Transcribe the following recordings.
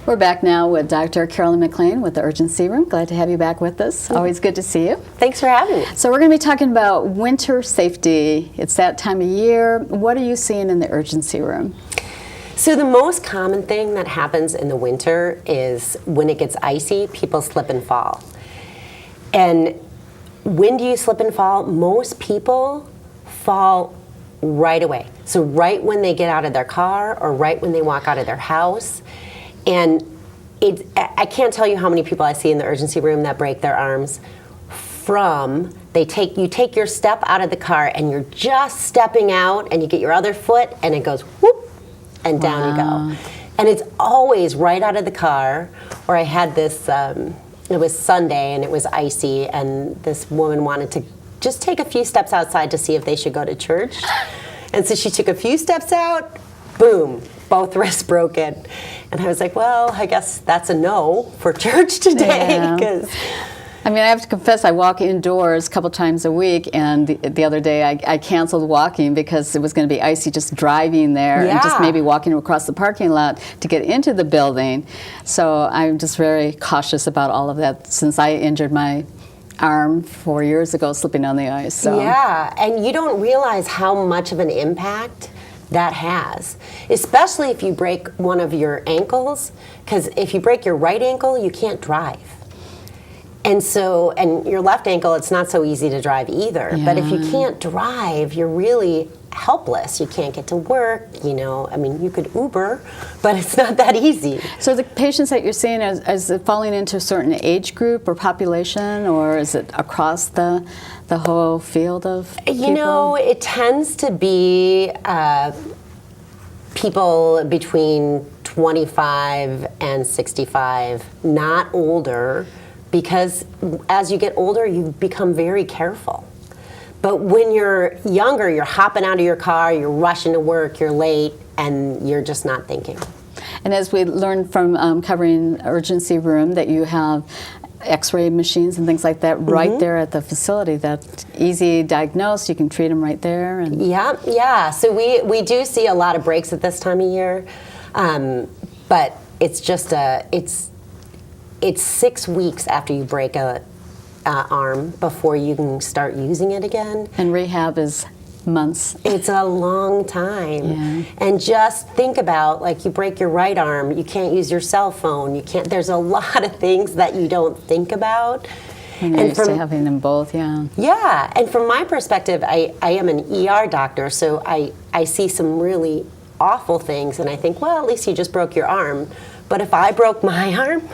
We're back now with Dr. Carolyn McLean with the Urgency Room. Glad to have you back with us. Always good to see you. Thanks for having me. So we're going to be talking about winter safety. It's that time of year. What are you seeing in the Urgency Room? So the most common thing that happens in the winter is when it gets icy, people slip and fall. And when do you slip and fall? Most people fall right away. So right when they get out of their car or right when they walk out of their house. And I can't tell you how many people I see in the urgency room that break their arms from you take your step out of the car and you're just stepping out and you get your other foot and it goes whoop and down you go. And it's always right out of the car. Or I had this, it was Sunday and it was icy and this woman wanted to just take a few steps outside to see if they should go to church. And so she took a few steps out, boom, both wrists broken. And I was like, well, I guess that's a no for church today. Yeah. I mean, I have to confess, I walk indoors a couple times a week, and the other day I canceled walking because it was going to be icy just driving there and just maybe walking across the parking lot to get into the building. So I'm just very cautious about all of that since I injured my arm 4 years ago slipping on the ice. So. Yeah, and you don't realize how much of an impact that has, especially if you break one of your ankles, because if you break your right ankle, you can't drive. And your left ankle, it's not so easy to drive either. Yeah. But if you can't drive, you're really helpless. You can't get to work, I mean, you could Uber, but it's not that easy. So the patients that you're seeing, is it falling into a certain age group or population, or is it across the whole field of people? It tends to be people between 25 and 65, not older, because as you get older, you become very careful. But when you're younger, you're hopping out of your car, you're rushing to work, you're late, and you're just not thinking. And as we learned from covering urgency room, that you have x-ray machines and things like that right there at the facility, that easy diagnosed, you can treat them right there. And yeah. So we do see a lot of breaks at this time of year, but it's just it's 6 weeks after you break a arm before you can start using it again. And rehab is months. It's a long time. Yeah. And just think about, like, you break your right arm, you can't use your cell phone, there's a lot of things that you don't think about. And you're used to having them both, yeah. Yeah, and from my perspective, I am an ER doctor, so I see some really awful things, and I think, well, at least you just broke your arm. But if I broke my arm,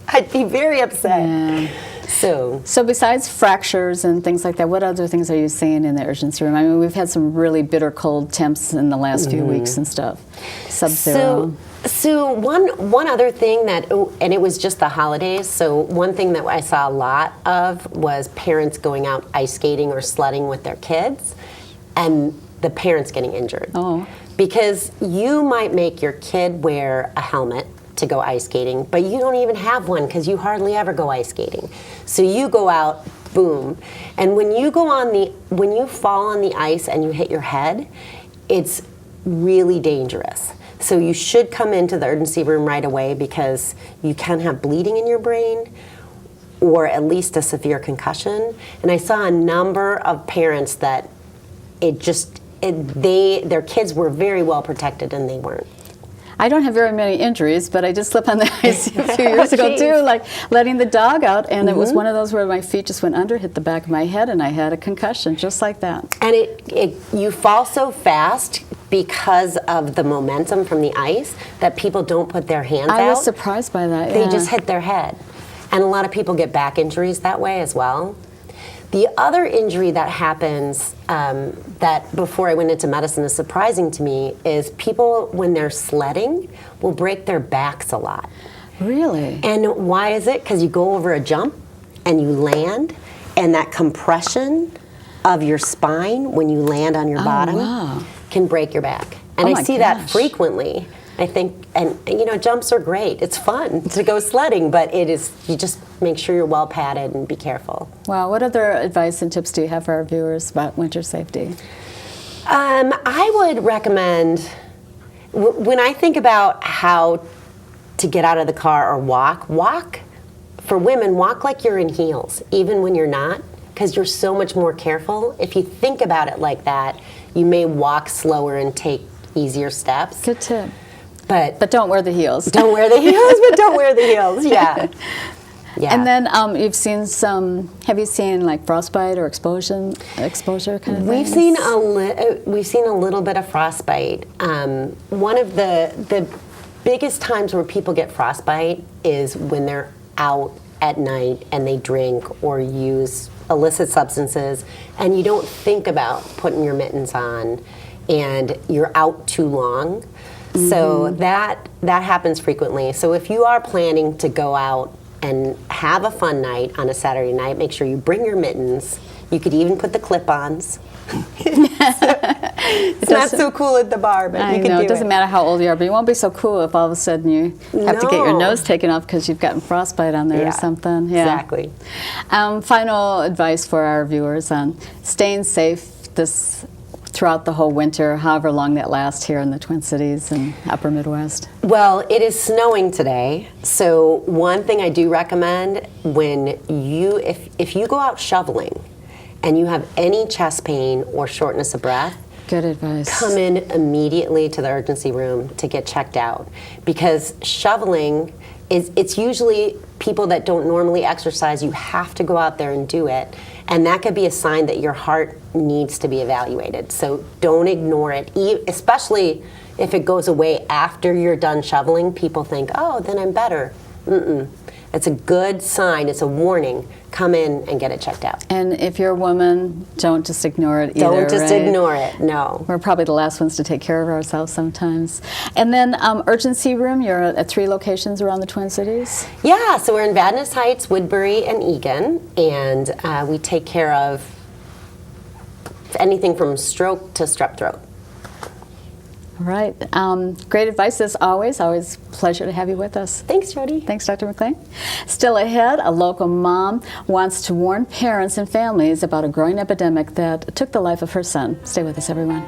I'd be very upset. Yeah. So besides fractures and things like that, what other things are you seeing in the urgency room? I mean, we've had some really bitter cold temps in the last few weeks and stuff. Sub-zero. So one other thing and it was just the holidays, so one thing that I saw a lot of was parents going out ice skating or sledding with their kids, and the parents getting injured. Oh. Because you might make your kid wear a helmet to go ice skating, but you don't even have one because you hardly ever go ice skating. So you go out, boom, and when you fall on the ice and you hit your head, it's really dangerous. So you should come into the urgency room right away because you can have bleeding in your brain or at least a severe concussion. And I saw a number of parents that their kids were very well protected and they weren't. I don't have very many injuries, but I did slip on the ice a few years ago too, like letting the dog out, and it was one of those where my feet just went under, hit the back of my head, and I had a concussion just like that. And you fall so fast because of the momentum from the ice that people don't put their hands out. I was surprised by that. They just hit their head. And a lot of people get back injuries that way as well. The other injury that happens that before I went into medicine is surprising to me is people, when they're sledding, will break their backs a lot. Really? And why is it? Because you go over a jump and you land, and that compression of your spine when you land on your bottom can break your back. And I see that frequently. I think, and jumps are great. It's fun to go sledding, but you just make sure you're well padded and be careful. Wow, what other advice and tips do you have for our viewers about winter safety? I would recommend, when I think about how to get out of the car or walk. For women, walk like you're in heels, even when you're not, because you're so much more careful. If you think about it like that, you may walk slower and take easier steps. Good tip. But don't wear the heels. Don't wear the heels, but don't wear the heels. Yeah. Yeah. And then you've seen have you seen like frostbite or exposure kind of We've things? we've seen a little bit of frostbite. One of the biggest times where people get frostbite is when they're out at night and they drink or use illicit substances, and you don't think about putting your mittens on, and you're out too long. So that happens frequently. So if you are planning to go out and have a fun night on a Saturday night, make sure you bring your mittens. You could even put the clip-ons. It's not so cool at the bar, but you can do it. It doesn't matter how old you are, but you won't be so cool if all of a sudden you have to get your nose taken off because you've gotten frostbite on there or something. Yeah. Exactly. Final advice for our viewers on staying safe throughout the whole winter, however long that lasts here in the Twin Cities and Upper Midwest. Well, it is snowing today, so one thing I do recommend if you go out shoveling and you have any chest pain or shortness of breath, good advice. Come in immediately to the urgency room to get checked out, because shoveling it's usually people that don't normally exercise. You have to go out there and do it, and that could be a sign that your heart needs to be evaluated. So don't ignore it, especially if it goes away after you're done shoveling. People think, oh, then I'm better. It's a good sign. It's a warning. Come in and get it checked out. And if you're a woman, don't just ignore it either. Don't just ignore it, no. We're probably the last ones to take care of ourselves sometimes. And then urgency room, you're at 3 locations around the Twin Cities? Yeah, so we're in Vadnais Heights, Woodbury, and Eagan, and we take care of anything from stroke to strep throat. All right. Great advice as always. Always a pleasure to have you with us. Thanks, Jody. Thanks, Dr. McLean. Still ahead, a local mom wants to warn parents and families about a growing epidemic that took the life of her son. Stay with us, everyone.